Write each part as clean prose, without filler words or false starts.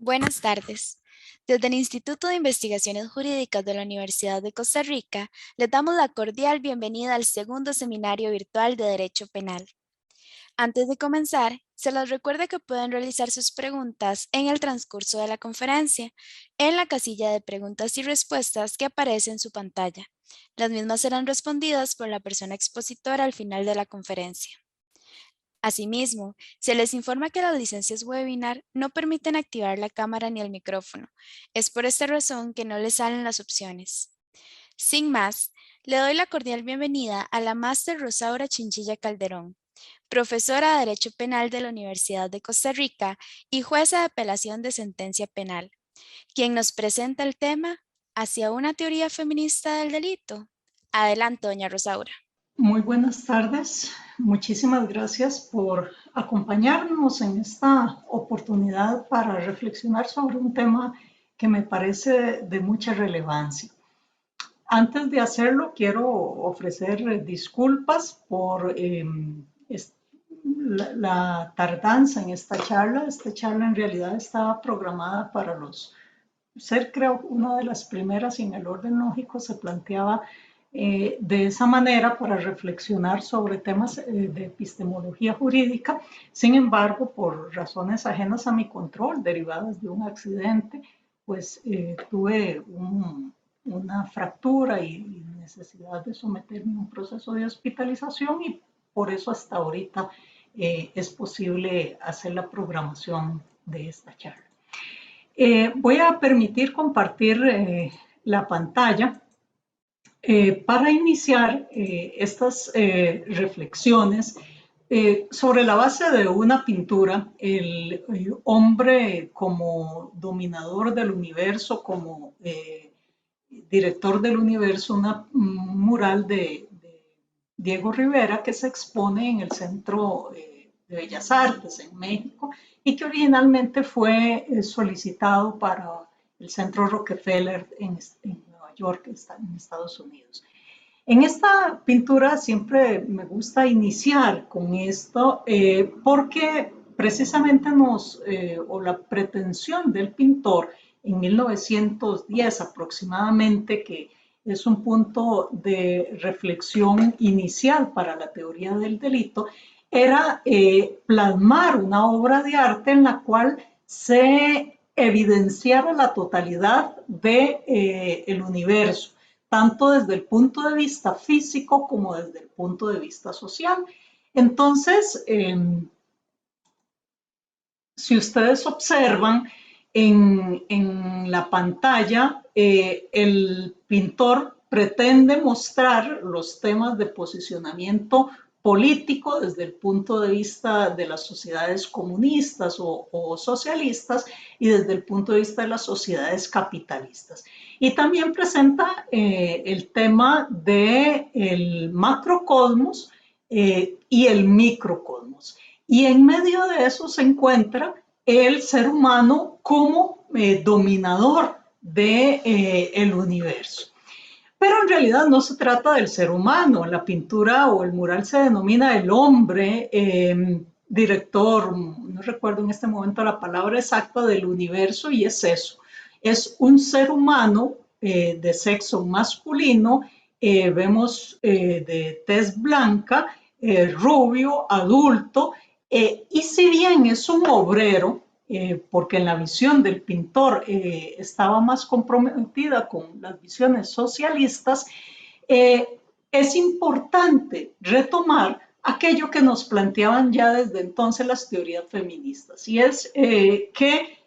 Buenas tardes. Desde el Instituto de Investigaciones Jurídicas de la Universidad de Costa Rica, les damos la cordial bienvenida al segundo seminario virtual de Derecho Penal. Antes de comenzar, se les recuerda que pueden realizar sus preguntas en el transcurso de la conferencia, en la casilla de preguntas y respuestas que aparece en su pantalla. Las mismas serán respondidas por la persona expositora al final de la conferencia. Asimismo, se les informa que las licencias webinar no permiten activar la cámara ni el micrófono. Es por esta razón que no les salen las opciones. Sin más, le doy la cordial bienvenida a la máster Rosaura Chinchilla Calderón, profesora de Derecho Penal de la Universidad de Costa Rica y jueza de apelación de sentencia penal, quien nos presenta el tema ¿Hacia una teoría feminista del delito? Adelante, doña Rosaura. Muy buenas tardes. Muchísimas gracias por acompañarnos en esta oportunidad para reflexionar sobre un tema que me parece de mucha relevancia. Antes de hacerlo, quiero ofrecer disculpas por la tardanza en esta charla. Esta charla en realidad estaba programada para ser, creo, una de las primeras y en el orden lógico se planteaba de esa manera para reflexionar sobre temas de epistemología jurídica. Sin embargo, por razones ajenas a mi control, derivadas de un accidente, pues tuve una fractura y necesidad de someterme a un proceso de hospitalización y por eso hasta ahorita es posible hacer la programación de esta charla. Voy a permitir compartir la pantalla para iniciar estas reflexiones sobre la base de una pintura, el hombre como dominador del universo, como director del universo, un mural de Diego Rivera que se expone en el Centro de Bellas Artes en México y que originalmente fue solicitado para el Centro Rockefeller en Nueva York, en Estados Unidos. En esta pintura siempre me gusta iniciar con esto porque precisamente o la pretensión del pintor en 1910 aproximadamente, que es un punto de reflexión inicial para la teoría del delito, era plasmar una obra de arte en la cual se evidenciara la totalidad del universo, tanto desde el punto de vista físico como desde el punto de vista social. Entonces, si ustedes observan en la pantalla, el pintor pretende mostrar los temas de posicionamiento político desde el punto de vista de las sociedades comunistas o socialistas y desde el punto de vista de las sociedades capitalistas. Y también presenta el tema del macrocosmos y el microcosmos. Y en medio de eso se encuentra el ser humano como dominador del universo. Pero en realidad no se trata del ser humano. La pintura o el mural se denomina el hombre, director, no recuerdo en este momento la palabra exacta, del universo, y es eso. Es un ser humano de sexo masculino, vemos de tez blanca, rubio, adulto, y si bien es un obrero, porque en la visión del pintor estaba más comprometida con las visiones socialistas, es importante retomar aquello que nos planteaban ya desde entonces las teorías feministas, y es que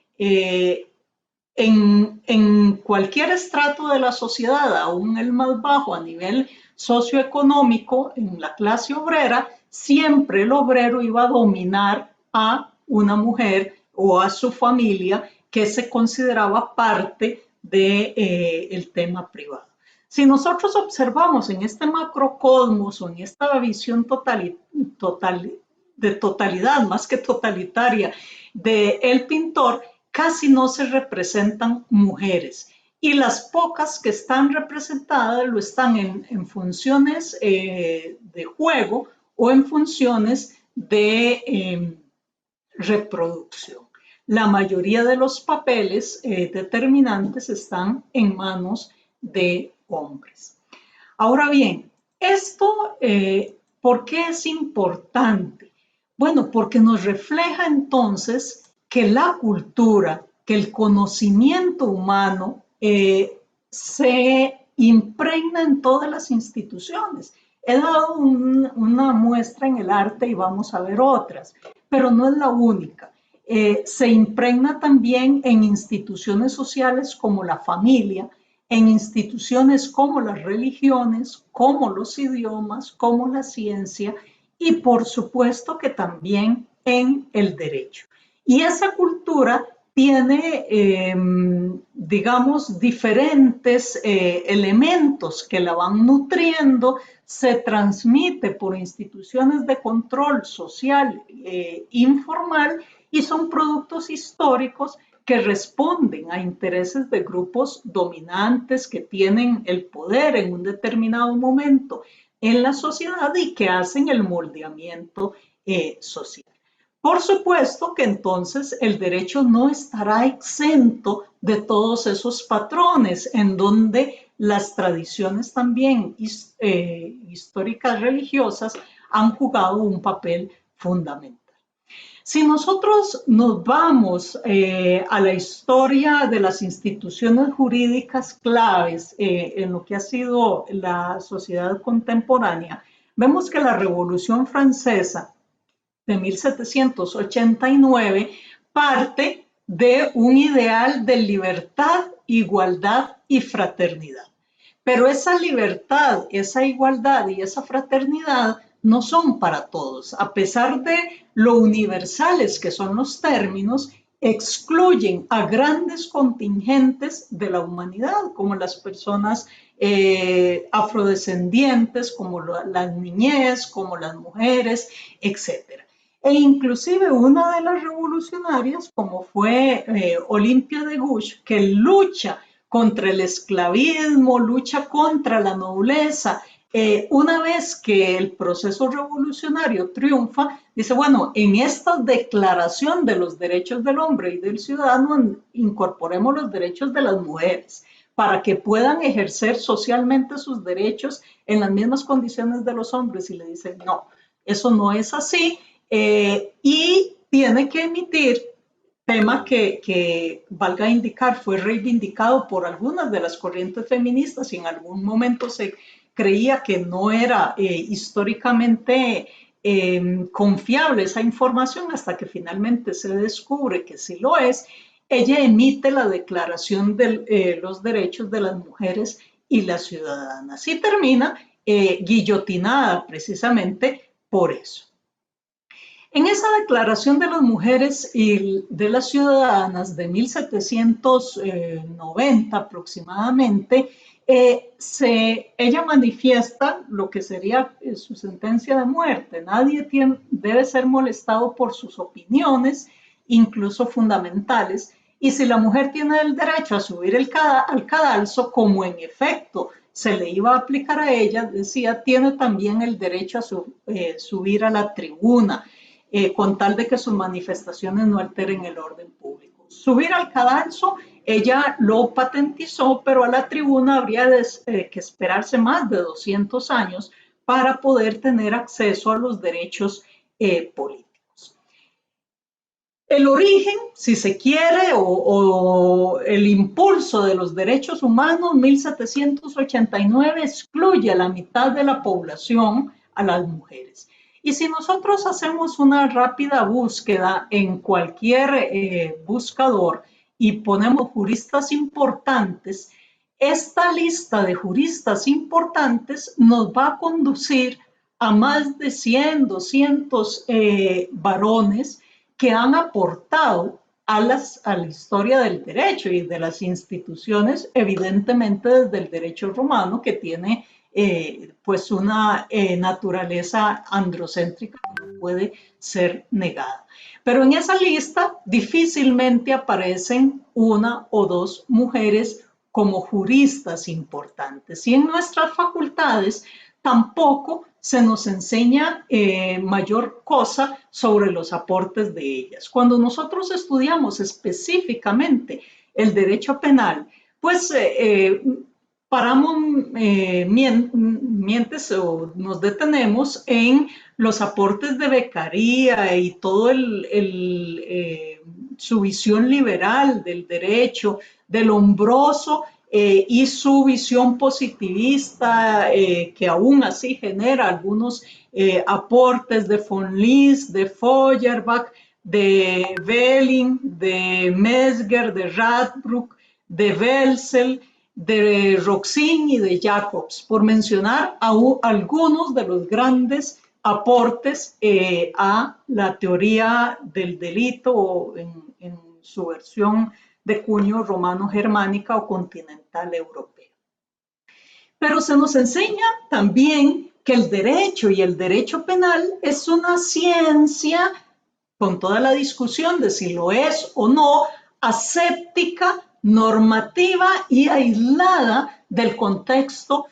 en cualquier estrato de la sociedad, aún el más bajo a nivel socioeconómico, en la clase obrera, siempre el obrero iba a dominar a una mujer o a su familia que se consideraba parte del tema privado. Si nosotros observamos en este macrocosmos o en esta visión de totalidad, más que totalitaria, del pintor, casi no se representan mujeres. Y las pocas que están representadas lo están en funciones de juego o en funciones de reproducción. la mayoría de los papeles determinantes están en manos de hombres. Ahora bien, esto, ¿por qué es importante? Bueno, porque nos refleja entonces que la cultura, que el conocimiento humano se impregna en todas las instituciones. He dado una muestra en el arte y vamos a ver otras, pero no es la única. Se impregna también en instituciones sociales como la familia, en instituciones como las religiones, como los idiomas, como la ciencia y por supuesto que también en el derecho. Y esa cultura tiene, digamos, diferentes elementos que la van nutriendo, se transmite por instituciones de control social informal y son productos históricos que responden a intereses de grupos dominantes que tienen el poder en un determinado momento en la sociedad y que hacen el moldeamiento social. Por supuesto que entonces el derecho no estará exento de todos esos patrones en donde las tradiciones también históricas religiosas han jugado un papel fundamental. Si nosotros nos vamos a la historia de las instituciones jurídicas claves en lo que ha sido la sociedad contemporánea, vemos que la Revolución Francesa de 1789 parte de un ideal de libertad, igualdad y fraternidad. Pero esa libertad, esa igualdad y esa fraternidad no son para todos. A pesar de lo universales que son los términos, excluyen a grandes contingentes de la humanidad, como las personas afrodescendientes, como las niñez, como las mujeres, etcétera. E inclusive una de las revolucionarias, como fue Olympia de Gouges, que lucha contra el esclavismo, lucha contra la nobleza. Una vez que el proceso revolucionario triunfa, dice, bueno, en esta declaración de los derechos del hombre y del ciudadano incorporemos los derechos de las mujeres para que puedan ejercer socialmente sus derechos en las mismas condiciones de los hombres. Y le dicen, no, eso no es así. Y tiene que emitir tema que, valga indicar, fue reivindicado por algunas de las corrientes feministas y en algún momento se creía que no era históricamente confiable esa información hasta que finalmente se descubre que sí lo es. Ella emite la Declaración de los Derechos de las Mujeres y las Ciudadanas y termina guillotinada precisamente por eso. En esa Declaración de las Mujeres y de las Ciudadanas de 1790 aproximadamente, ella manifiesta lo que sería su sentencia de muerte. Nadie debe ser molestado por sus opiniones, incluso fundamentales, y si la mujer tiene el derecho a subir al cadalso, como en efecto se le iba a aplicar a ella, decía, tiene también el derecho a subir a la tribuna. Con tal de que sus manifestaciones no alteren el orden público. Subir al cadalso, ella lo patentizó, pero a la tribuna habría que esperarse más de 200 años para poder tener acceso a los derechos políticos. El origen, si se quiere, o el impulso de los derechos humanos, 1789 excluye a la mitad de la población, a las mujeres. Y si nosotros hacemos una rápida búsqueda en cualquier buscador y ponemos juristas importantes, esta lista de juristas importantes nos va a conducir a más de 100, 200 varones que han aportado a la historia del derecho y de las instituciones, evidentemente desde el derecho romano, que tiene pues una naturaleza androcéntrica que no puede ser negada. Pero en esa lista difícilmente aparecen una o dos mujeres como juristas importantes. Y en nuestras facultades tampoco se nos enseña mayor cosa sobre los aportes de ellas. Cuando nosotros estudiamos específicamente el derecho penal, pues paramos mientes o nos detenemos en los aportes de Beccaria y todo su visión liberal del derecho, del Lombroso y su visión positivista, que aún así genera algunos aportes de von Lis, de Feuerbach, de Welling, de Mesger, de Radbruch, de Welzel, de Roxin y de Jacobs, por mencionar algunos de los grandes aportes a la teoría del delito en su versión de cuño romano-germánica o continental europeo. Pero se nos enseña también que el derecho y el derecho penal es una ciencia, con toda la discusión de si lo es o no, aséptica, normativa y aislada del contexto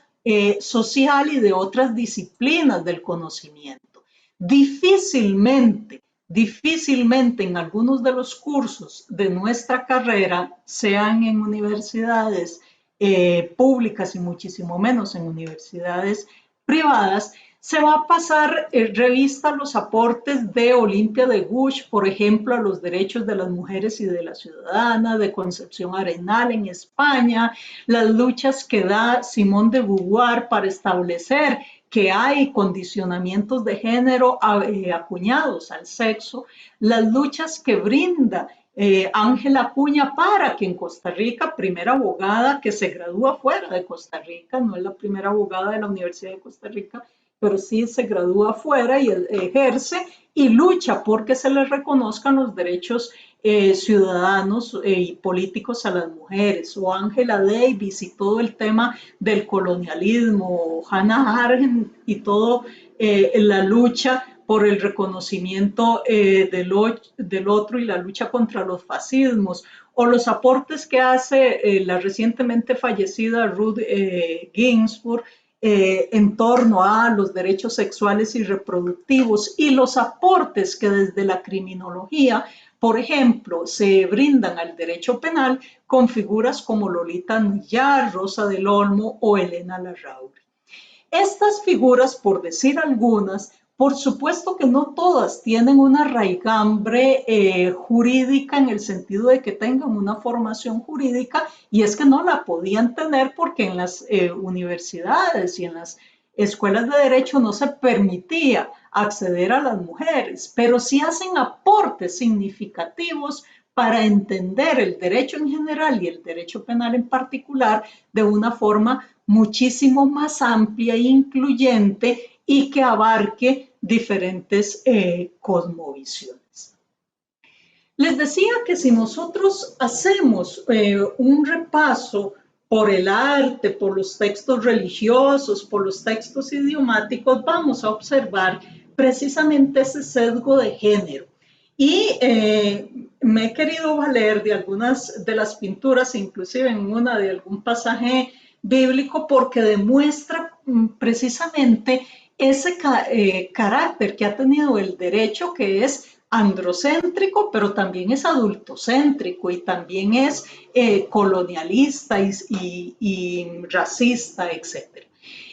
social y de otras disciplinas del conocimiento. Difícilmente en algunos de los cursos de nuestra carrera, sean en universidades públicas y muchísimo menos en universidades privadas, se va a pasar revista los aportes de Olimpia de Gouges, por ejemplo, a los derechos de las mujeres y de la ciudadana, de Concepción Arenal en España, las luchas que da Simone de Beauvoir para establecer que hay condicionamientos de género acuñados al sexo, las luchas que brinda Ángela Acuña para que en Costa Rica, primera abogada que se gradúa fuera de Costa Rica, no es la primera abogada de la Universidad de Costa Rica, pero sí se gradúa afuera y ejerce y lucha porque se les reconozcan los derechos ciudadanos y políticos a las mujeres, o Angela Davis y todo el tema del colonialismo, o Hannah Arendt y todo la lucha por el reconocimiento del otro y la lucha contra los fascismos, o los aportes que hace la recientemente fallecida Ruth Ginsburg en torno a los derechos sexuales y reproductivos y los aportes que desde la criminología, por ejemplo, se brindan al derecho penal con figuras como Lolita Millar, Rosa del Olmo o Elena Larrauri. Estas figuras, por decir algunas, por supuesto que no todas tienen una raigambre jurídica en el sentido de que tengan una formación jurídica, y es que no la podían tener porque en las universidades y en las escuelas de derecho no se permitía acceder a las mujeres, pero sí hacen aportes significativos para entender el derecho en general y el derecho penal en particular de una forma muchísimo más amplia e incluyente y que abarque diferentes cosmovisiones. Les decía que si nosotros hacemos un repaso por el arte, por los textos religiosos, por los textos idiomáticos, vamos a observar precisamente ese sesgo de género. Y me he querido valer de algunas de las pinturas, inclusive en una de algún pasaje bíblico, porque demuestra precisamente ese carácter que ha tenido el derecho, que es androcéntrico, pero también es adultocéntrico y también es colonialista y racista, etc.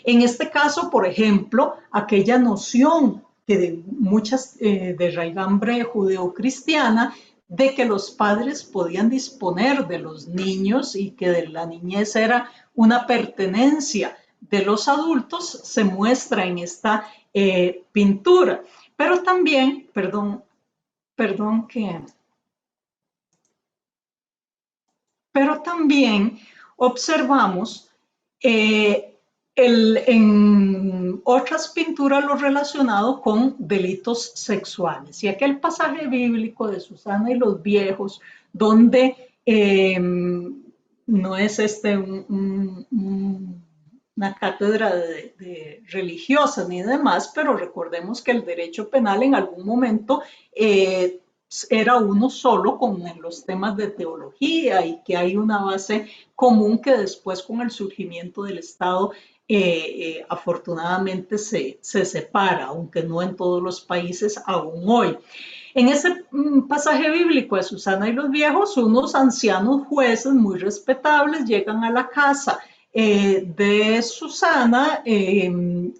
En este caso, por ejemplo, aquella noción que de muchas de raigambre judeocristiana de que los padres podían disponer de los niños y que de la niñez era una pertenencia de los adultos, se muestra en esta pintura. Pero también, pero también observamos en otras pinturas lo relacionado con delitos sexuales. Y aquel pasaje bíblico de Susana y los viejos, donde no es una cátedra religiosa ni demás, pero recordemos que el derecho penal en algún momento era uno solo con los temas de teología y que hay una base común que después con el surgimiento del Estado afortunadamente se separa, aunque no en todos los países aún hoy. En ese pasaje bíblico de Susana y los viejos, unos ancianos jueces muy respetables llegan a la casa de Susana y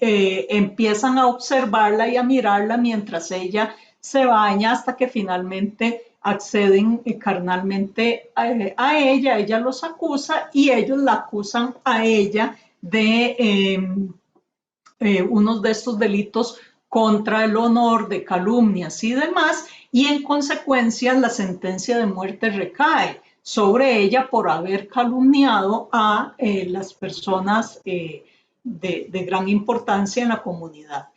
empiezan a observarla y a mirarla mientras ella se baña hasta que finalmente acceden carnalmente a ella los acusa y ellos la acusan a ella de unos de estos delitos contra el honor, de calumnias y demás, y en consecuencia la sentencia de muerte recae sobre ella por haber calumniado a las personas de gran importancia en la comunidad.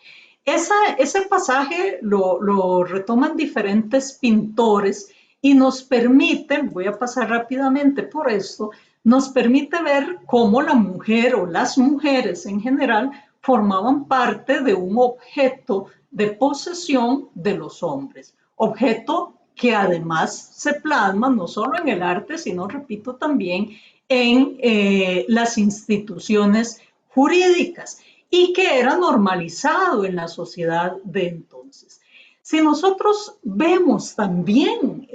Ese pasaje lo retoman diferentes pintores y nos permite, voy a pasar rápidamente por esto, nos permite ver cómo la mujer o las mujeres en general formaban parte de un objeto de posesión de los hombres, objeto que además se plasma no solo en el arte, sino, repito, también en las instituciones jurídicas y que era normalizado en la sociedad de entonces. Si nosotros vemos también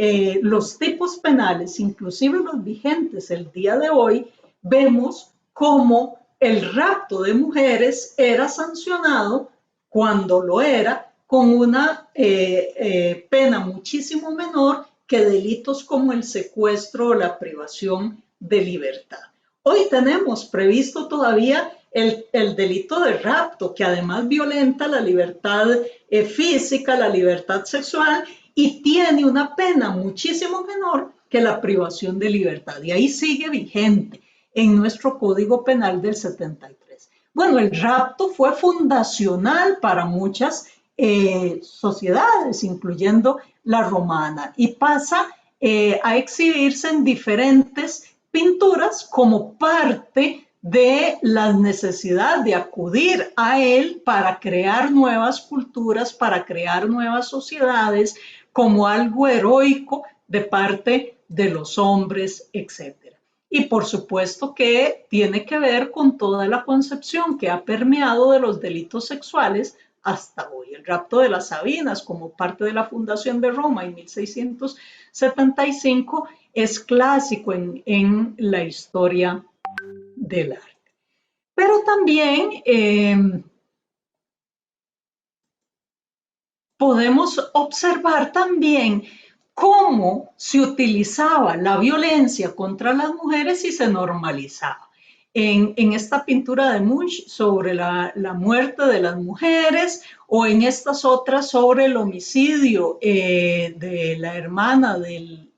los tipos penales, inclusive los vigentes el día de hoy, vemos cómo el rapto de mujeres era sancionado, cuando lo era, con una pena muchísimo menor que delitos como el secuestro o la privación de libertad. Hoy tenemos previsto todavía el delito de rapto, que además violenta la libertad física, la libertad sexual, y tiene una pena muchísimo menor que la privación de libertad. Y ahí sigue vigente en nuestro Código Penal del 73. Bueno, el rapto fue fundacional para muchas sociedades, incluyendo la romana, y pasa a exhibirse en diferentes pinturas como parte de la necesidad de acudir a él para crear nuevas culturas, para crear nuevas sociedades, como algo heroico de parte de los hombres, etc. Y por supuesto que tiene que ver con toda la concepción que ha permeado de los delitos sexuales hasta hoy. El rapto de las Sabinas, como parte de la fundación de Roma en 1675, es clásico en la historia del arte. Pero también podemos observar también cómo se utilizaba la violencia contra las mujeres y se normalizaba. En esta pintura de Munch sobre la muerte de las mujeres, o en estas otras sobre el homicidio de la hermana del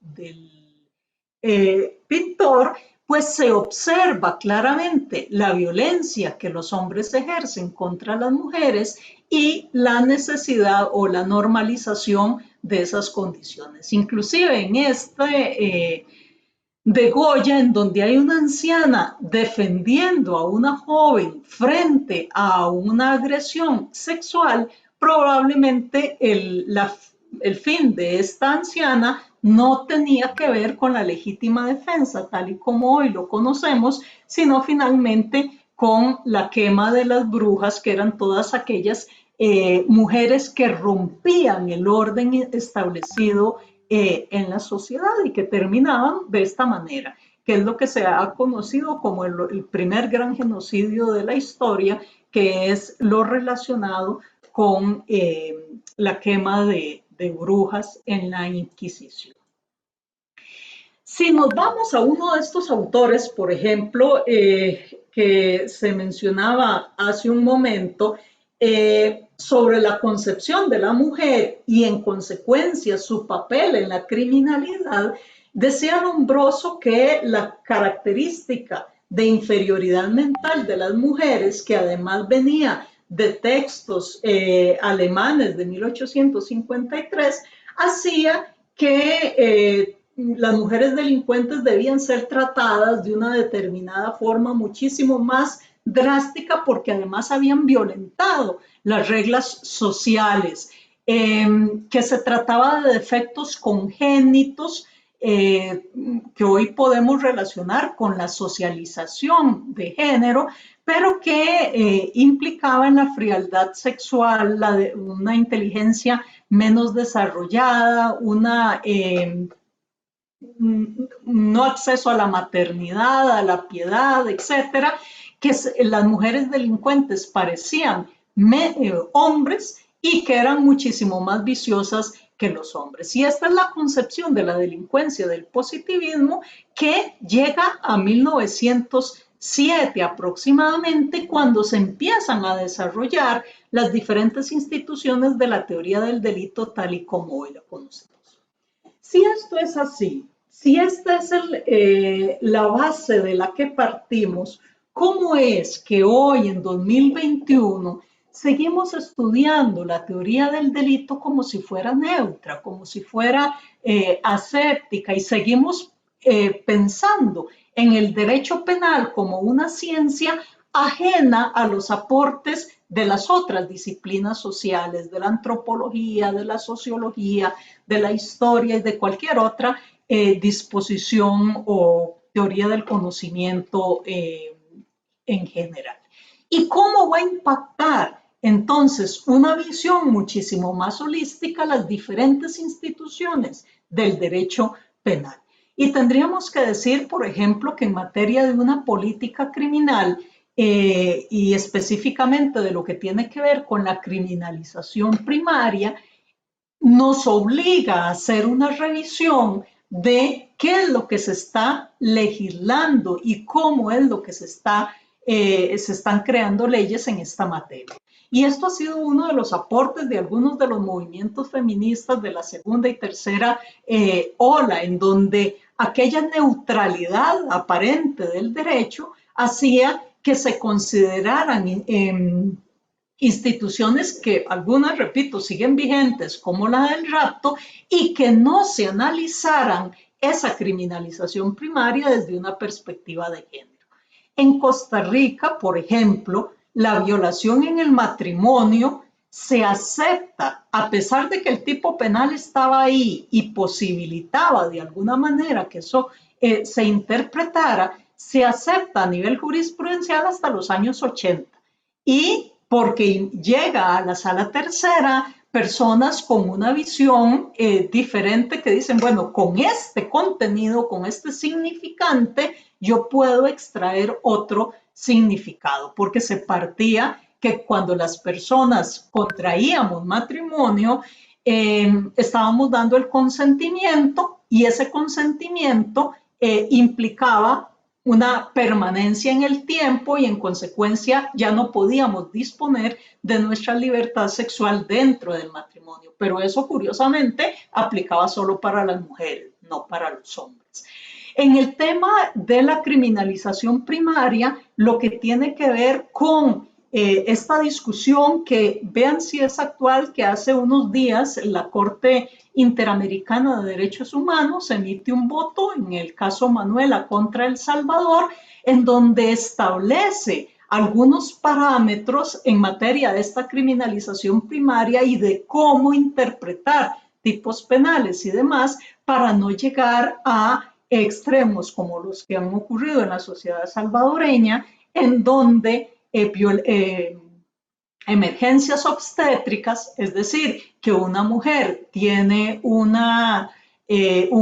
pintor, pues se observa claramente la violencia que los hombres ejercen contra las mujeres y la necesidad o la normalización de esas condiciones. Inclusive en de Goya, en donde hay una anciana defendiendo a una joven frente a una agresión sexual, probablemente el fin de esta anciana no tenía que ver con la legítima defensa, tal y como hoy lo conocemos, sino finalmente con la quema de las brujas, que eran todas aquellas mujeres que rompían el orden establecido en la sociedad y que terminaban de esta manera, que es lo que se ha conocido como el primer gran genocidio de la historia, que es lo relacionado con la quema de brujas en la Inquisición. Si nos vamos a uno de estos autores, por ejemplo, que se mencionaba hace un momento, sobre la concepción de la mujer y en consecuencia su papel en la criminalidad, decía Lombroso que la característica de inferioridad mental de las mujeres, que además venía de textos alemanes de 1853, hacía que las mujeres delincuentes debían ser tratadas de una determinada forma muchísimo más drástica, porque además habían violentado las reglas sociales, que se trataba de defectos congénitos que hoy podemos relacionar con la socialización de género, pero que implicaba en la frialdad sexual, una inteligencia menos desarrollada, no acceso a la maternidad, a la piedad, etcétera, que las mujeres delincuentes parecían hombres y que eran muchísimo más viciosas que los hombres. Y esta es la concepción de la delincuencia del positivismo que llega a 1907 aproximadamente, cuando se empiezan a desarrollar las diferentes instituciones de la teoría del delito tal y como hoy la conocemos. Si esto es así, si esta es la base de la que partimos, ¿cómo es que hoy en 2021 seguimos estudiando la teoría del delito como si fuera neutra, como si fuera aséptica, y seguimos pensando en el derecho penal como una ciencia ajena a los aportes de las otras disciplinas sociales, de la antropología, de la sociología, de la historia y de cualquier otra disposición o teoría del conocimiento en general? ¿Y cómo va a impactar entonces una visión muchísimo más holística las diferentes instituciones del derecho penal? Y tendríamos que decir, por ejemplo, que en materia de una política criminal, y específicamente de lo que tiene que ver con la criminalización primaria, nos obliga a hacer una revisión de qué es lo que se está legislando y cómo es lo que se están creando leyes en esta materia. Y esto ha sido uno de los aportes de algunos de los movimientos feministas de la segunda y tercera ola, en donde aquella neutralidad aparente del derecho hacía que se consideraran instituciones que algunas, repito, siguen vigentes, como la del rapto, y que no se analizaran esa criminalización primaria desde una perspectiva de género. En Costa Rica, por ejemplo, la violación en el matrimonio se acepta, a pesar de que el tipo penal estaba ahí y posibilitaba de alguna manera que eso se interpretara, se acepta a nivel jurisprudencial hasta los años 80. Y porque llega a la sala tercera personas con una visión diferente, que dicen, bueno, con este contenido, con este significante, yo puedo extraer otro significado, porque se partía que cuando las personas contraíamos matrimonio, estábamos dando el consentimiento, y ese consentimiento implicaba una permanencia en el tiempo, y en consecuencia ya no podíamos disponer de nuestra libertad sexual dentro del matrimonio. Pero eso, curiosamente, aplicaba solo para las mujeres, no para los hombres. En el tema de la criminalización primaria, lo que tiene que ver con esta discusión, que vean si es actual, que hace unos días la Corte Interamericana de Derechos Humanos emite un voto en el caso Manuela contra El Salvador, en donde establece algunos parámetros en materia de esta criminalización primaria y de cómo interpretar tipos penales y demás para no llegar a extremos como los que han ocurrido en la sociedad salvadoreña, en donde emergencias obstétricas, es decir, que una mujer tiene un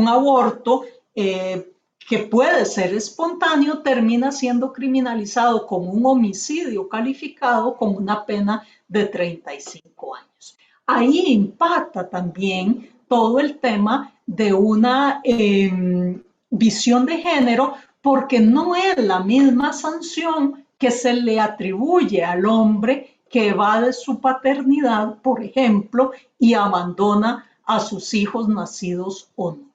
aborto que puede ser espontáneo, termina siendo criminalizado como un homicidio calificado con una pena de 35 años. Ahí impacta también todo el tema de una visión de género, porque no es la misma sanción que se le atribuye al hombre que evade su paternidad, por ejemplo, y abandona a sus hijos nacidos o no.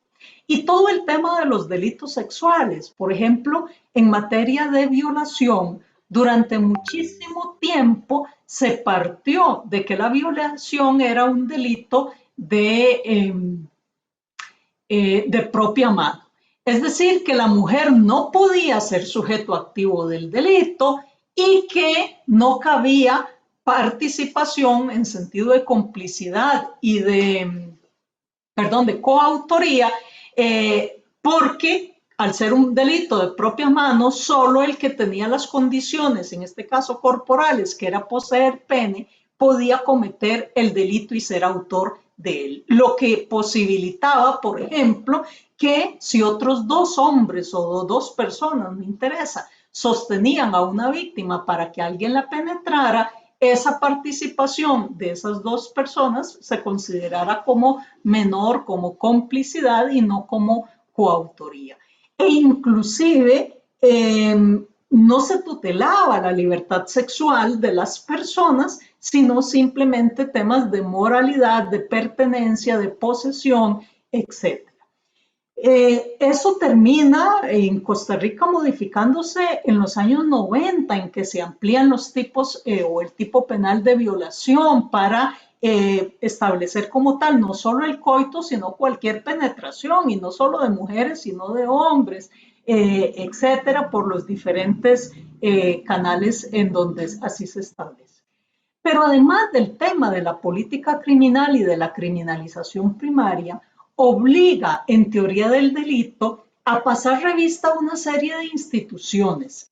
Y todo el tema de los delitos sexuales, por ejemplo, en materia de violación, durante muchísimo tiempo se partió de que la violación era un delito de propia mano. Es decir, que la mujer no podía ser sujeto activo del delito y que no cabía participación en sentido de complicidad y de coautoría porque al ser un delito de propia mano, solo el que tenía las condiciones, en este caso corporales, que era poseer pene, podía cometer el delito y ser autor de él. Lo que posibilitaba, por ejemplo, que si otros dos hombres o dos personas, no interesa, sostenían a una víctima para que alguien la penetrara, esa participación de esas dos personas se considerara como menor, como complicidad y no como coautoría. E inclusive no se tutelaba la libertad sexual de las personas, sino simplemente temas de moralidad, de pertenencia, de posesión, etc. Eso termina en Costa Rica modificándose en los años 90, en que se amplían los tipos o el tipo penal de violación para establecer como tal no solo el coito, sino cualquier penetración, y no solo de mujeres, sino de hombres, etcétera, por los diferentes canales en donde así se establece. Pero además del tema de la política criminal y de la criminalización primaria, obliga, en teoría del delito, a pasar revista a una serie de instituciones.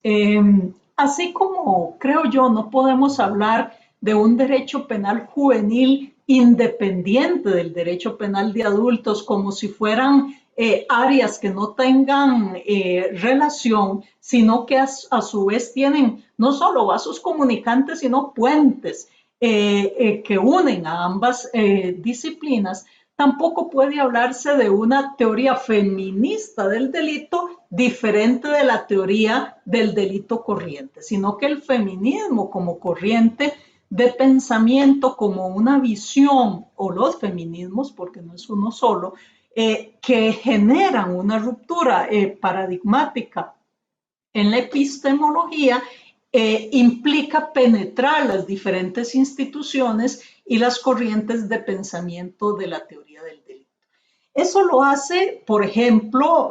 Así como, creo yo, no podemos hablar de un derecho penal juvenil independiente del derecho penal de adultos, como si fueran áreas que no tengan relación, sino que a su vez tienen no solo vasos comunicantes, sino puentes que unen a ambas disciplinas. Tampoco puede hablarse de una teoría feminista del delito diferente de la teoría del delito corriente, sino que el feminismo como corriente de pensamiento, como una visión, o los feminismos, porque no es uno solo, que generan una ruptura paradigmática en la epistemología, implica penetrar las diferentes instituciones y las corrientes de pensamiento de la teoría del delito. Eso lo hace, por ejemplo,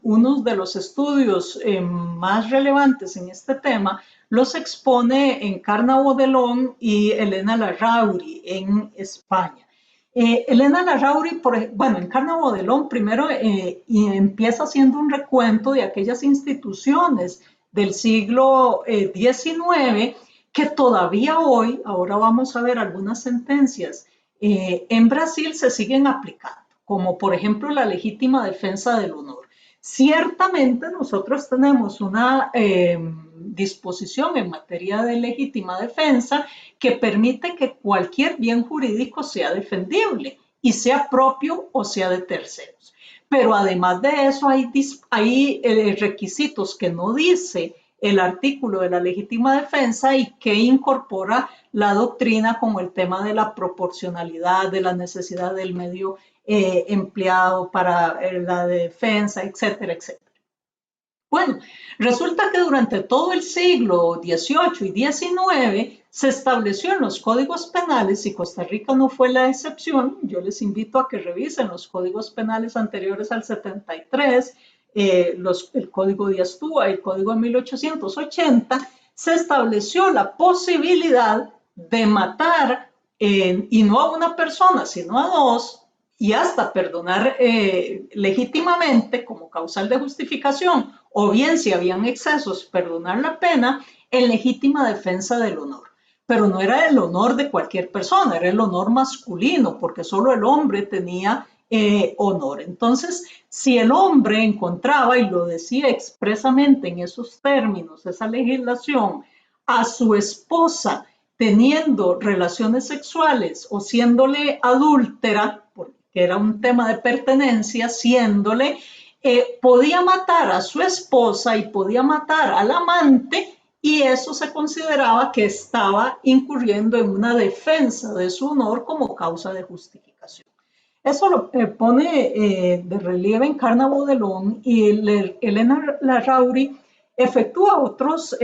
uno de los estudios más relevantes en este tema, los expone Encarna Bodelón y Elena Larrauri en España. Elena Larrauri, bueno, Encarna Bodelón primero empieza haciendo un recuento de aquellas instituciones del siglo XIX que todavía hoy, ahora vamos a ver algunas sentencias, en Brasil se siguen aplicando, como por ejemplo la legítima defensa del honor. Ciertamente nosotros tenemos una disposición en materia de legítima defensa que permite que cualquier bien jurídico sea defendible y sea propio o sea de terceros. Pero además de eso hay requisitos que no dice el artículo de la legítima defensa y que incorpora la doctrina como el tema de la proporcionalidad, de la necesidad del medio empleado para la defensa, etcétera, etcétera. Bueno, resulta que durante todo el siglo XVIII y XIX se estableció en los códigos penales, y Costa Rica no fue la excepción. Yo les invito a que revisen los códigos penales anteriores al 73, el código de Astúa y el código de 1880, se estableció la posibilidad de matar, y no a una persona, sino a dos, y hasta perdonar legítimamente como causal de justificación, o bien si habían excesos, perdonar la pena en legítima defensa del honor. Pero no era el honor de cualquier persona, era el honor masculino, porque solo el hombre tenía honor. Entonces, si el hombre encontraba, y lo decía expresamente en esos términos, esa legislación, a su esposa teniendo relaciones sexuales o siéndole adúltera, que era un tema de pertenencia, siéndole, podía matar a su esposa y podía matar al amante, y eso se consideraba que estaba incurriendo en una defensa de su honor como causa de justificación. Eso lo pone de relieve Encarna Bodelón, y Elena Larrauri efectúa otros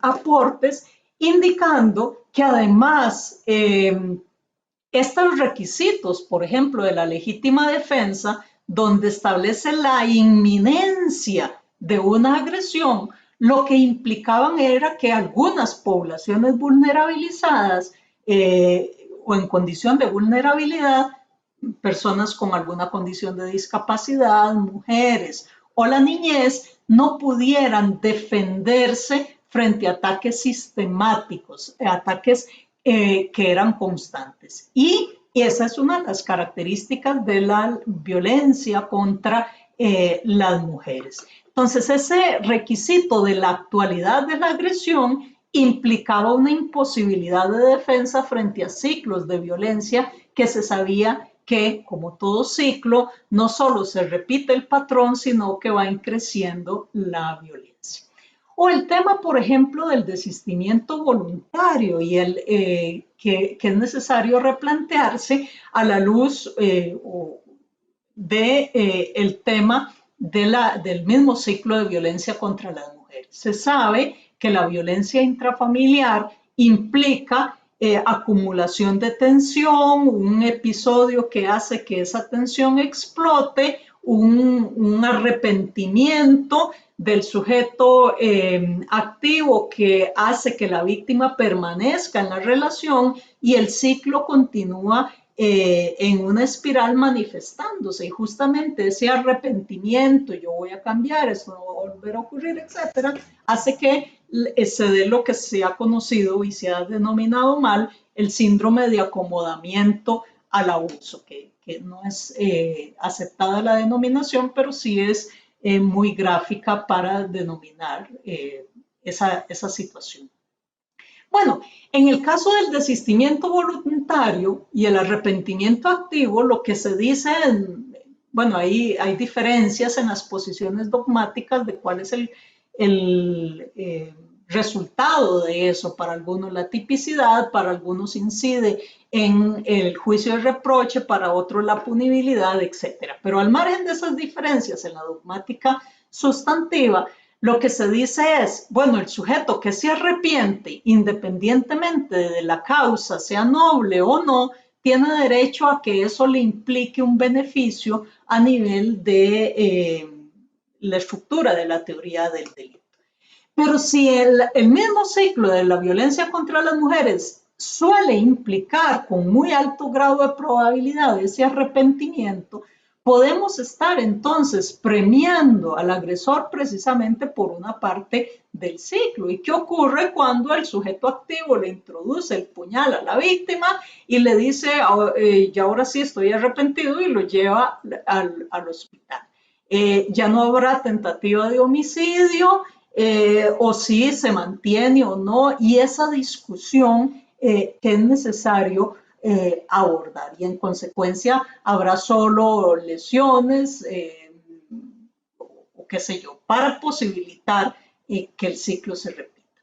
aportes indicando que además estos requisitos, por ejemplo, de la legítima defensa, donde establece la inminencia de una agresión, lo que implicaban era que algunas poblaciones vulnerabilizadas o en condición de vulnerabilidad personas con alguna condición de discapacidad, mujeres o la niñez no pudieran defenderse frente a ataques sistemáticos, ataques que eran constantes. Y esa es una de las características de la violencia contra las mujeres. Entonces, ese requisito de la actualidad de la agresión implicaba una imposibilidad de defensa frente a ciclos de violencia que se sabía que, como todo ciclo, no solo se repite el patrón, sino que va creciendo la violencia. O el tema, por ejemplo, del desistimiento voluntario y que es necesario replantearse a la luz el tema del mismo ciclo de violencia contra las mujeres. Se sabe que la violencia intrafamiliar implica acumulación de tensión, un episodio que hace que esa tensión explote, un arrepentimiento del sujeto activo que hace que la víctima permanezca en la relación y el ciclo continúa en una espiral manifestándose y justamente ese arrepentimiento, yo voy a cambiar, esto no va a volver a ocurrir, etcétera, hace que se dé lo que se ha conocido y se ha denominado mal el síndrome de acomodamiento al abuso, que no es aceptada la denominación, pero sí es muy gráfica para denominar esa situación. Bueno, en el caso del desistimiento voluntario y el arrepentimiento activo, lo que se dice, bueno, ahí hay diferencias en las posiciones dogmáticas de cuál es el resultado de eso. Para algunos la tipicidad, para algunos incide en el juicio de reproche, para otros la punibilidad, etcétera. Pero al margen de esas diferencias en la dogmática sustantiva, lo que se dice es, bueno, el sujeto que se arrepiente, independientemente de la causa, sea noble o no, tiene derecho a que eso le implique un beneficio a nivel de la estructura de la teoría del delito. Pero si el mismo ciclo de la violencia contra las mujeres suele implicar con muy alto grado de probabilidad ese arrepentimiento, podemos estar entonces premiando al agresor precisamente por una parte del ciclo. ¿Y qué ocurre cuando el sujeto activo le introduce el puñal a la víctima y le dice, ya ahora sí estoy arrepentido y lo lleva al hospital? Ya no habrá tentativa de homicidio, o si se mantiene o no, y esa discusión que es necesario abordar. Y en consecuencia habrá solo lesiones o qué sé yo, para posibilitar que el ciclo se repita.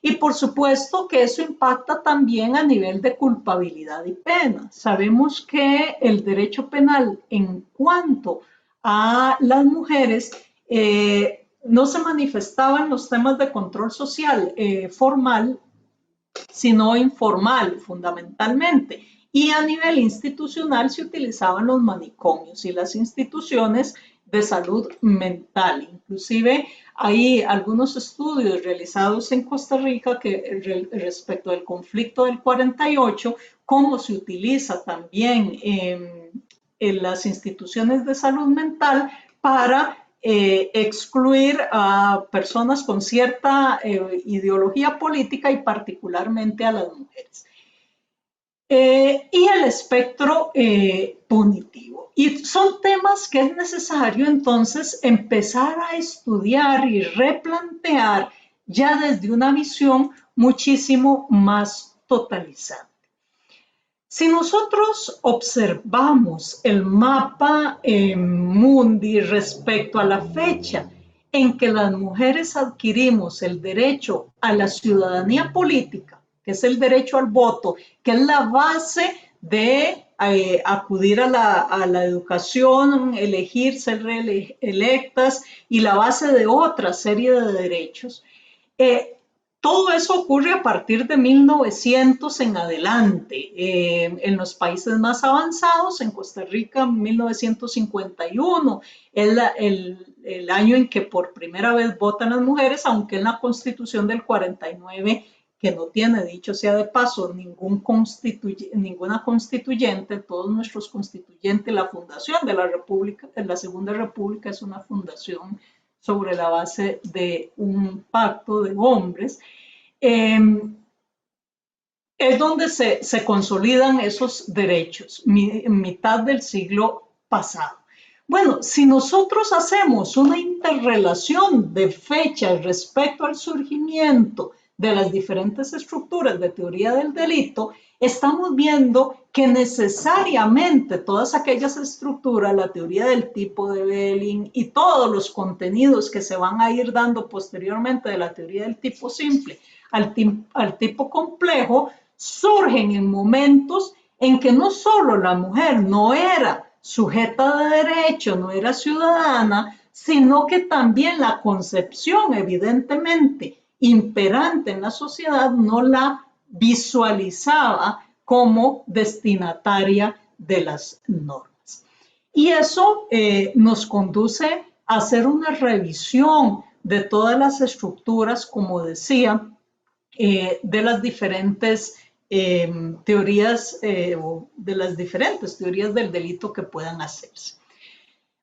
Y por supuesto que eso impacta también a nivel de culpabilidad y pena. Sabemos que el derecho penal en cuanto a las mujeres no se manifestaban los temas de control social formal, sino informal fundamentalmente. Y a nivel institucional se utilizaban los manicomios y las instituciones de salud mental. Inclusive hay algunos estudios realizados en Costa Rica que respecto del conflicto del 48, cómo se utiliza también en las instituciones de salud mental para excluir a personas con cierta ideología política y particularmente a las mujeres. Y el espectro punitivo. Y son temas que es necesario entonces empezar a estudiar y replantear ya desde una visión muchísimo más totalizada. Si nosotros observamos el mapa mundi respecto a la fecha en que las mujeres adquirimos el derecho a la ciudadanía política, que es el derecho al voto, que es la base de acudir a la educación, elegir, ser electas y la base de otra serie de derechos, todo eso ocurre a partir de 1900 en adelante. En los países más avanzados, en Costa Rica, 1951, es el año en que por primera vez votan las mujeres, aunque en la Constitución del 49 que no tiene, dicho sea de paso, ninguna constituyente, todos nuestros constituyentes, la fundación de la República, de la Segunda República es una fundación sobre la base de un pacto de hombres, es donde se consolidan esos derechos, mitad del siglo pasado. Bueno, si nosotros hacemos una interrelación de fechas respecto al surgimiento de las diferentes estructuras de teoría del delito, estamos viendo que necesariamente todas aquellas estructuras, la teoría del tipo de Belling y todos los contenidos que se van a ir dando posteriormente de la teoría del tipo simple al tipo complejo, surgen en momentos en que no solo la mujer no era sujeta de derecho, no era ciudadana, sino que también la concepción evidentemente imperante en la sociedad no la visualizaba como destinataria de las normas. Y eso nos conduce a hacer una revisión de todas las estructuras, como decía, de las diferentes teorías, de las diferentes teorías del delito que puedan hacerse.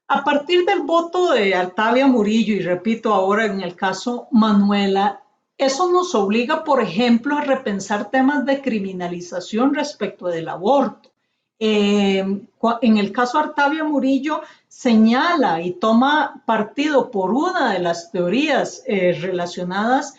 A partir del voto de Artavia Murillo, y repito ahora en el caso Manuela, eso nos obliga, por ejemplo, a repensar temas de criminalización respecto del aborto. En el caso Artavia Murillo señala y toma partido por una de las teorías relacionadas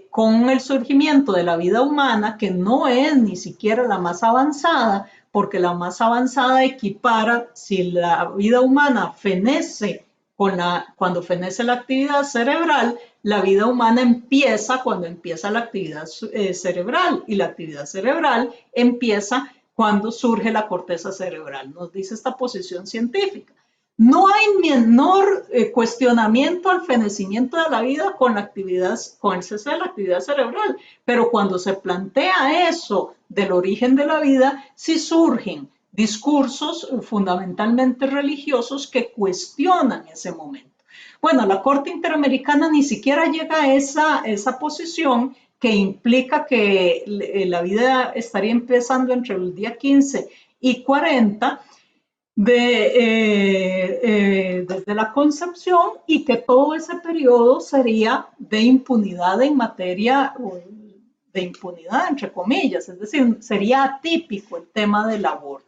con el surgimiento de la vida humana, que no es ni siquiera la más avanzada, porque la más avanzada equipara si la vida humana fenece cuando fenece la actividad cerebral, la vida humana empieza cuando empieza la actividad cerebral, y la actividad cerebral empieza cuando surge la corteza cerebral, nos dice esta posición científica. No hay menor cuestionamiento al fenecimiento de la vida con el cese de la actividad cerebral, pero cuando se plantea eso del origen de la vida, sí surgen discursos fundamentalmente religiosos que cuestionan ese momento. Bueno, la Corte Interamericana ni siquiera llega a esa posición, que implica que la vida estaría empezando entre el día 15 y 40, desde la concepción, y que todo ese periodo sería de impunidad en materia de impunidad, entre comillas, es decir, sería atípico el tema del aborto.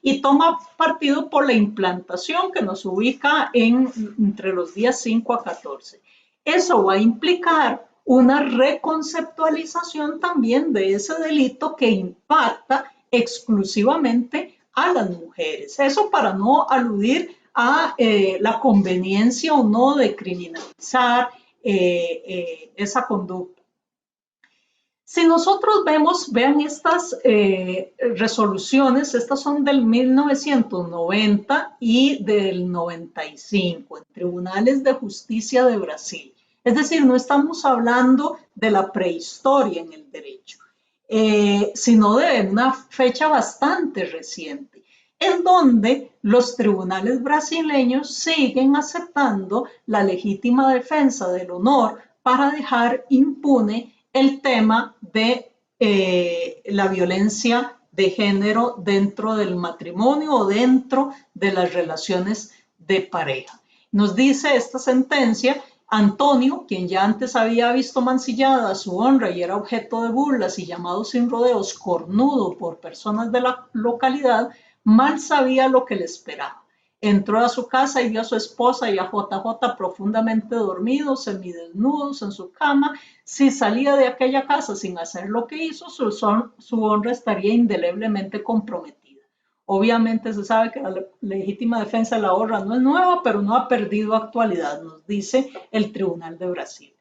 Y toma partido por la implantación, que nos ubica entre los días 5 a 14. Eso va a implicar una reconceptualización también de ese delito que impacta exclusivamente a las mujeres. Eso para no aludir a la conveniencia o no de criminalizar esa conducta. Si nosotros vean estas resoluciones, estas son del 1990 y del 95, en tribunales de justicia de Brasil. Es decir, no estamos hablando de la prehistoria en el derecho, sino de una fecha bastante reciente, en donde los tribunales brasileños siguen aceptando la legítima defensa del honor para dejar impune el tema de la violencia de género dentro del matrimonio o dentro de las relaciones de pareja. Nos dice esta sentencia: Antonio, quien ya antes había visto mancillada su honra y era objeto de burlas y llamado sin rodeos cornudo por personas de la localidad, mal sabía lo que le esperaba. Entró a su casa y vio a su esposa y a JJ profundamente dormidos, semidesnudos en su cama. Si salía de aquella casa sin hacer lo que hizo, su honra estaría indeleblemente comprometida. Obviamente se sabe que la legítima defensa de la honra no es nueva, pero no ha perdido actualidad, nos dice el Tribunal de Brasil.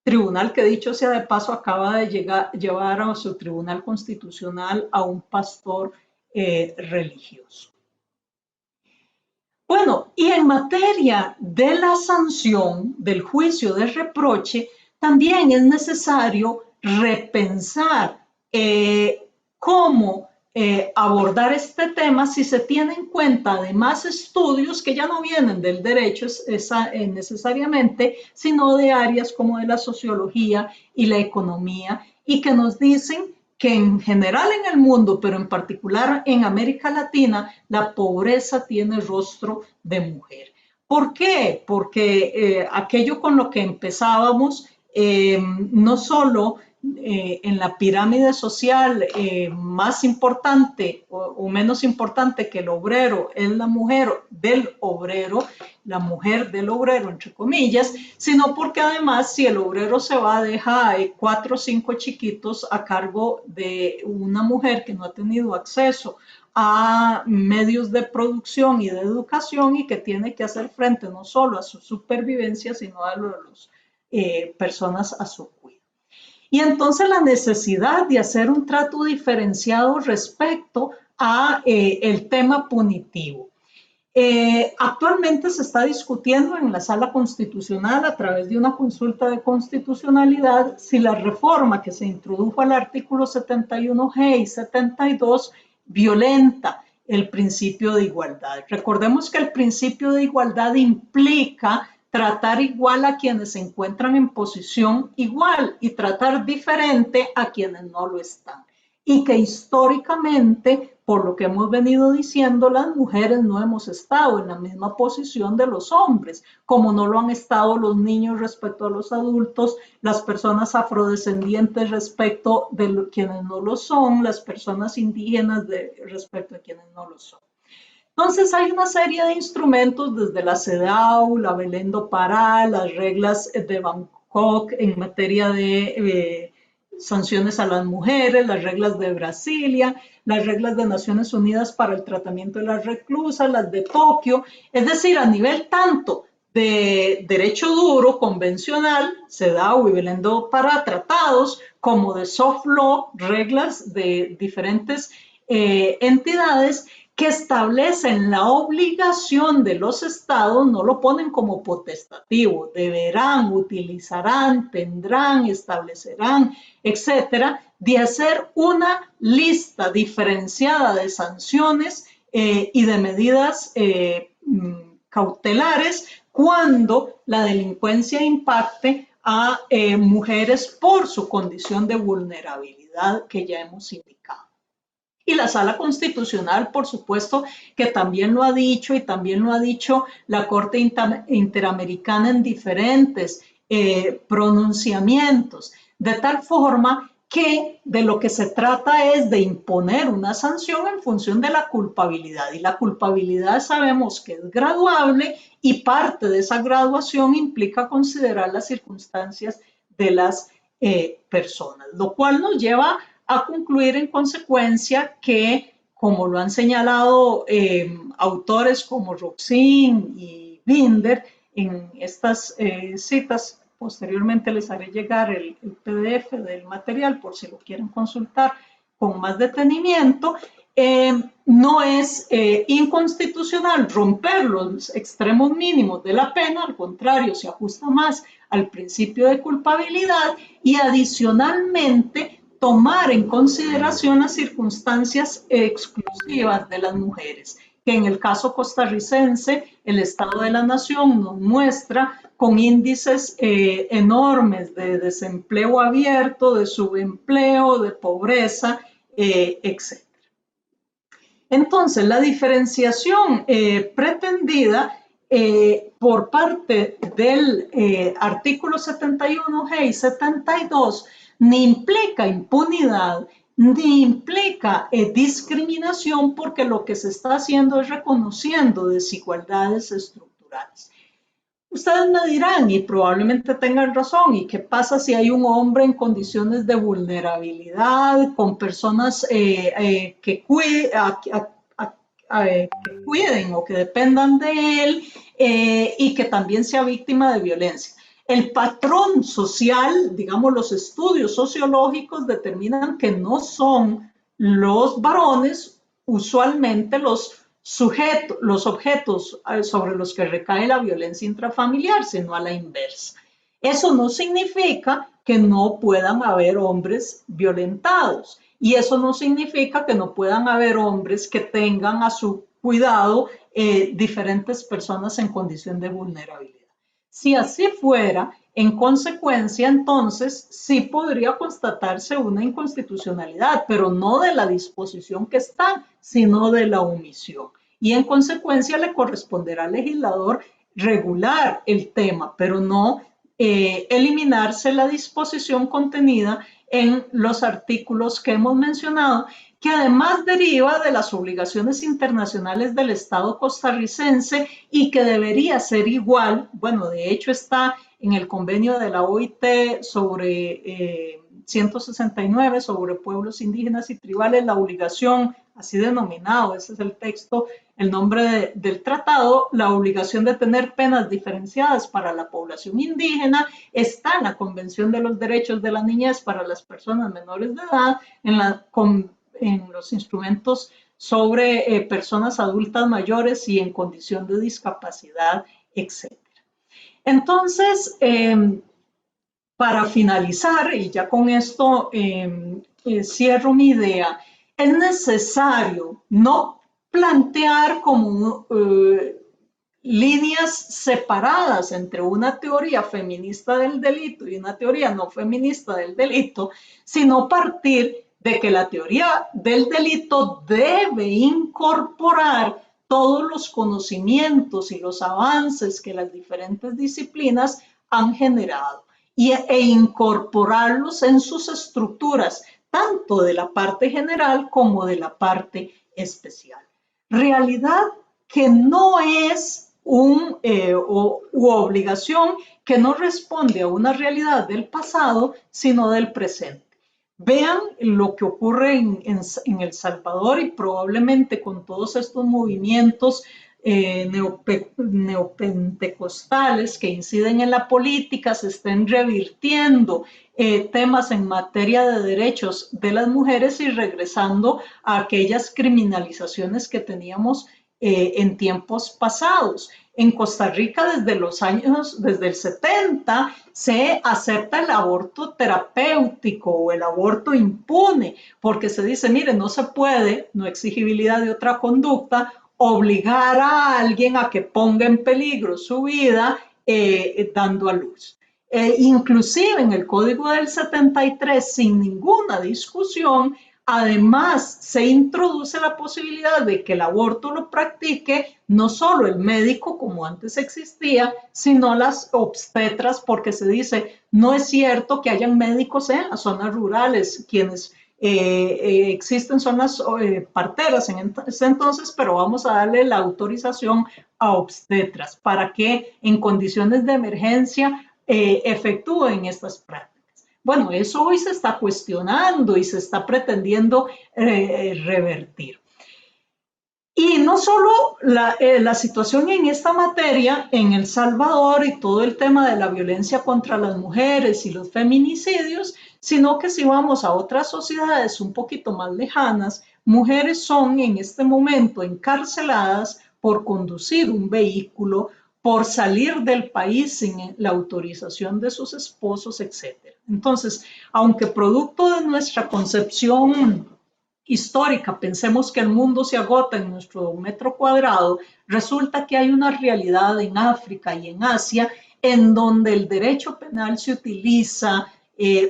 Tribunal que, dicho sea de paso, acaba de llevar a su tribunal constitucional a un pastor religioso. Bueno, y en materia de la sanción, del juicio de reproche, también es necesario repensar cómo abordar este tema si se tiene en cuenta además estudios que ya no vienen del derecho necesariamente, sino de áreas como de la sociología y la economía y que nos dicen que en general en el mundo, pero en particular en América Latina, la pobreza tiene rostro de mujer. ¿Por qué? Porque aquello con lo que empezábamos, no solo en la pirámide social más importante o menos importante que el obrero es la mujer del obrero, la mujer del obrero, entre comillas, sino porque además si el obrero se va, deja 4 o 5 chiquitos a cargo de una mujer que no ha tenido acceso a medios de producción y de educación y que tiene que hacer frente no solo a su supervivencia, sino a las personas a su cuidado. Y entonces la necesidad de hacer un trato diferenciado respecto a el tema punitivo. Actualmente se está discutiendo en la Sala Constitucional a través de una consulta de constitucionalidad si la reforma que se introdujo al artículo 71G y 72 violenta el principio de igualdad. Recordemos que el principio de igualdad implica tratar igual a quienes se encuentran en posición igual y tratar diferente a quienes no lo están. Y que históricamente, por lo que hemos venido diciendo, las mujeres no hemos estado en la misma posición de los hombres, como no lo han estado los niños respecto a los adultos, las personas afrodescendientes respecto de quienes no lo son, las personas indígenas respecto a quienes no lo son. Entonces hay una serie de instrumentos desde la CEDAW, la Belén do Pará, las reglas de Bangkok en materia de sanciones a las mujeres, las reglas de Brasilia, las reglas de Naciones Unidas para el tratamiento de las reclusas, las de Tokio, es decir, a nivel tanto de derecho duro, convencional, CEDAW y Belén do Pará, tratados, como de soft law, reglas de diferentes entidades que establecen la obligación de los estados, no lo ponen como potestativo, deberán, utilizarán, tendrán, establecerán, etcétera, de hacer una lista diferenciada de sanciones y de medidas cautelares cuando la delincuencia impacte a mujeres por su condición de vulnerabilidad que ya hemos indicado. Y la Sala Constitucional, por supuesto, que también lo ha dicho y también lo ha dicho la Corte Interamericana en diferentes pronunciamientos, de tal forma que de lo que se trata es de imponer una sanción en función de la culpabilidad. Y la culpabilidad sabemos que es graduable y parte de esa graduación implica considerar las circunstancias de las personas, lo cual nos lleva a concluir en consecuencia que, como lo han señalado autores como Roxin y Binder en estas citas, posteriormente les haré llegar el PDF del material por si lo quieren consultar con más detenimiento, no es inconstitucional romper los extremos mínimos de la pena, al contrario, se ajusta más al principio de culpabilidad y adicionalmente tomar en consideración las circunstancias exclusivas de las mujeres, que en el caso costarricense, el Estado de la Nación nos muestra con índices enormes de desempleo abierto, de subempleo, de pobreza, etc. Entonces, la diferenciación pretendida por parte del artículo 71G y 72 ni implica impunidad, ni implica discriminación, porque lo que se está haciendo es reconociendo desigualdades estructurales. Ustedes me dirán, y probablemente tengan razón, ¿y qué pasa si hay un hombre en condiciones de vulnerabilidad, con personas que cuiden o que dependan de él y que también sea víctima de violencia? El patrón social, digamos, los estudios sociológicos determinan que no son los varones usualmente los objetos sobre los que recae la violencia intrafamiliar, sino a la inversa. Eso no significa que no puedan haber hombres violentados y eso no significa que no puedan haber hombres que tengan a su cuidado diferentes personas en condición de vulnerabilidad. Si así fuera, En consecuencia, entonces, sí podría constatarse una inconstitucionalidad, pero no de la disposición que está, sino de la omisión. Y en consecuencia le corresponderá al legislador regular el tema, pero no eliminarse la disposición contenida en los artículos que hemos mencionado, que además deriva de las obligaciones internacionales del Estado costarricense y que debería ser igual, bueno, de hecho está en el convenio de la OIT sobre 169 sobre pueblos indígenas y tribales, la obligación, así denominado, ese es el texto, el nombre del tratado, la obligación de tener penas diferenciadas para la población indígena, está en la Convención de los Derechos de la Niñez para las personas menores de edad, en los instrumentos sobre personas adultas mayores y en condición de discapacidad, etc. Entonces, para finalizar, y ya con esto cierro mi idea, es necesario no plantear como líneas separadas entre una teoría feminista del delito y una teoría no feminista del delito, sino partir de que la teoría del delito debe incorporar todos los conocimientos y los avances que las diferentes disciplinas han generado e incorporarlos en sus estructuras, tanto de la parte general como de la parte especial. Realidad que no es u obligación que no responde a una realidad del pasado, sino del presente. Vean lo que ocurre en El Salvador y probablemente con todos estos movimientos neopentecostales que inciden en la política se estén revirtiendo temas en materia de derechos de las mujeres y regresando a aquellas criminalizaciones que teníamos en tiempos pasados. En Costa Rica desde el 70 se acepta el aborto terapéutico o el aborto impune, porque se dice, mire, no se puede, no exigibilidad de otra conducta, obligar a alguien a que ponga en peligro su vida dando a luz. Inclusive en el Código del 73, sin ninguna discusión, además se introduce la posibilidad de que el aborto lo practique no solo el médico como antes existía, sino las obstetras, porque se dice, no es cierto que hayan médicos en las zonas rurales, quienes existen son las parteras en ese entonces, pero vamos a darle la autorización a obstetras para que en condiciones de emergencia efectúen estas prácticas. Bueno, eso hoy se está cuestionando y se está pretendiendo revertir. Y no solo la situación en esta materia en El Salvador y todo el tema de la violencia contra las mujeres y los feminicidios, sino que si vamos a otras sociedades un poquito más lejanas, mujeres son en este momento encarceladas por conducir un vehículo, por salir del país sin la autorización de sus esposos, etc. Entonces, aunque producto de nuestra concepción histórica, pensemos que el mundo se agota en nuestro metro cuadrado, resulta que hay una realidad en África y en Asia en donde el derecho penal se utiliza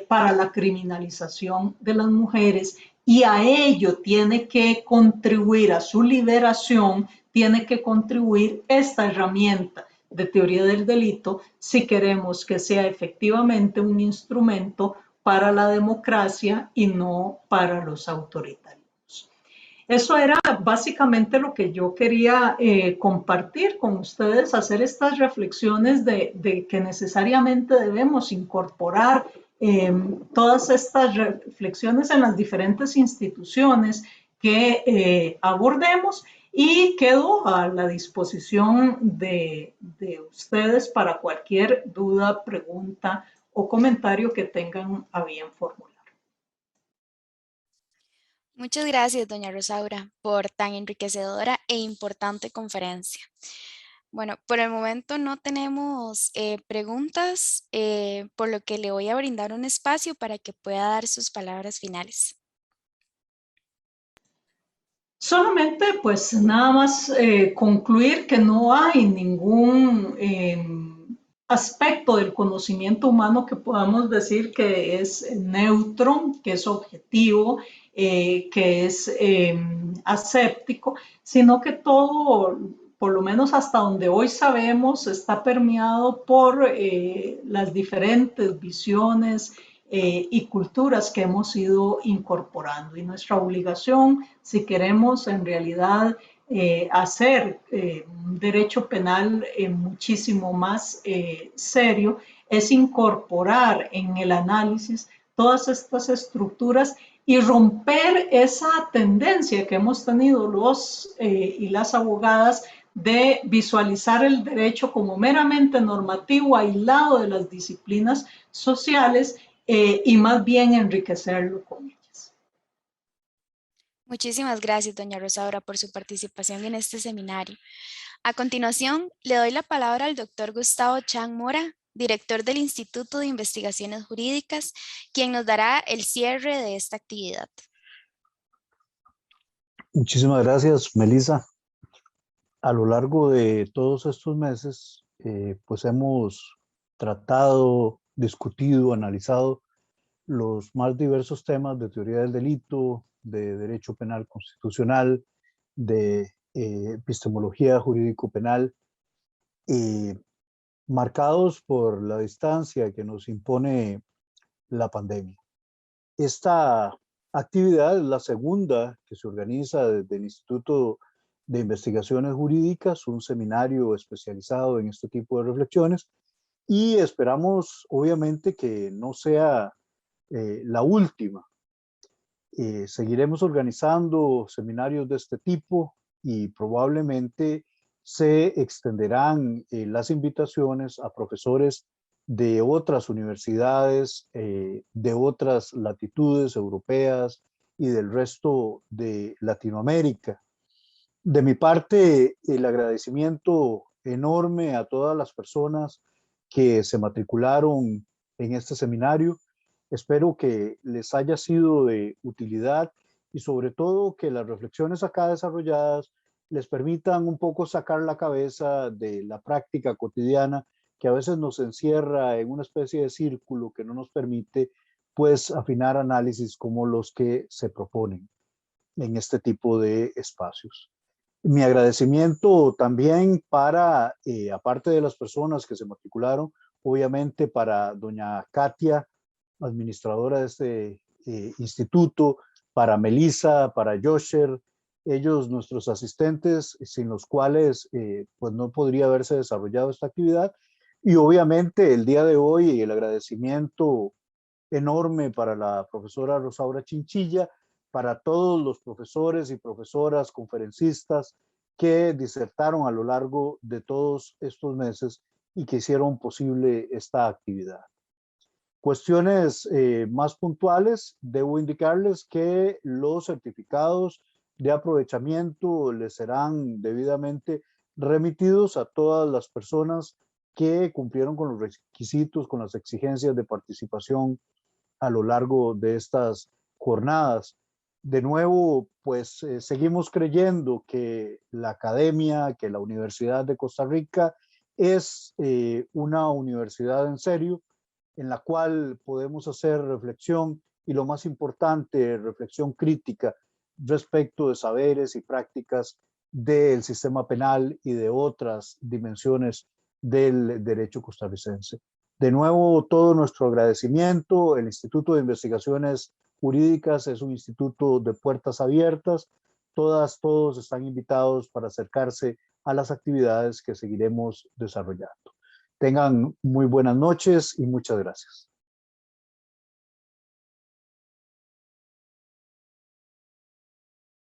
para la criminalización de las mujeres y a ello tiene que contribuir, a su liberación, tiene que contribuir esta herramienta de teoría del delito si queremos que sea efectivamente un instrumento para la democracia y no para los autoritarios. Eso era básicamente lo que yo quería compartir con ustedes, hacer estas reflexiones de que necesariamente debemos incorporar todas estas reflexiones en las diferentes instituciones que abordemos y quedo a la disposición de ustedes para cualquier duda, pregunta o comentario que tengan a bien formular. Muchas gracias, doña Rosaura, por tan enriquecedora e importante conferencia. Bueno, por el momento no tenemos preguntas, por lo que le voy a brindar un espacio para que pueda dar sus palabras finales. Solamente, pues nada más concluir que no hay ningún aspecto del conocimiento humano que podamos decir que es neutro, que es objetivo, que es aséptico, sino que todo, por lo menos hasta donde hoy sabemos, está permeado por las diferentes visiones y culturas que hemos ido incorporando. Y nuestra obligación, si queremos en realidad hacer un derecho penal muchísimo más serio, es incorporar en el análisis todas estas estructuras y romper esa tendencia que hemos tenido los y las abogadas de visualizar el derecho como meramente normativo, aislado de las disciplinas sociales y más bien enriquecerlo con ellas. Muchísimas gracias, doña Rosaura, por su participación en este seminario. A continuación, le doy la palabra al doctor Gustavo Chang Mora, director del Instituto de Investigaciones Jurídicas, quien nos dará el cierre de esta actividad. Muchísimas gracias, Melissa. A lo largo de todos estos meses, pues hemos tratado, discutido, analizado los más diversos temas de teoría del delito, de derecho penal constitucional, de epistemología jurídico-penal, marcados por la distancia que nos impone la pandemia. Esta actividad es la segunda que se organiza desde el Instituto de Investigaciones Jurídicas, un seminario especializado en este tipo de reflexiones, y esperamos obviamente que no sea la última. Seguiremos organizando seminarios de este tipo y probablemente se extenderán las invitaciones a profesores de otras universidades, de otras latitudes europeas y del resto de Latinoamérica. De mi parte, el agradecimiento enorme a todas las personas que se matricularon en este seminario. Espero que les haya sido de utilidad y sobre todo que las reflexiones acá desarrolladas les permitan un poco sacar la cabeza de la práctica cotidiana que a veces nos encierra en una especie de círculo que no nos permite pues afinar análisis como los que se proponen en este tipo de espacios. Mi agradecimiento también para, aparte de las personas que se matricularon, obviamente para doña Katia, administradora de este instituto, para Melissa, para Josher, ellos nuestros asistentes, sin los cuales pues no podría haberse desarrollado esta actividad. Y obviamente el día de hoy el agradecimiento enorme para la profesora Rosaura Chinchilla, para todos los profesores y profesoras, conferencistas que disertaron a lo largo de todos estos meses y que hicieron posible esta actividad. Cuestiones más puntuales, debo indicarles que los certificados de aprovechamiento les serán debidamente remitidos a todas las personas que cumplieron con los requisitos, con las exigencias de participación a lo largo de estas jornadas. De nuevo, pues seguimos creyendo que la academia, que la Universidad de Costa Rica es una universidad en serio, en la cual podemos hacer reflexión y lo más importante, reflexión crítica respecto de saberes y prácticas del sistema penal y de otras dimensiones del derecho costarricense. De nuevo, todo nuestro agradecimiento. El Instituto de Investigaciones Jurídicas es un instituto de puertas abiertas. Todas, todos están invitados para acercarse a las actividades que seguiremos desarrollando. Tengan muy buenas noches y muchas gracias.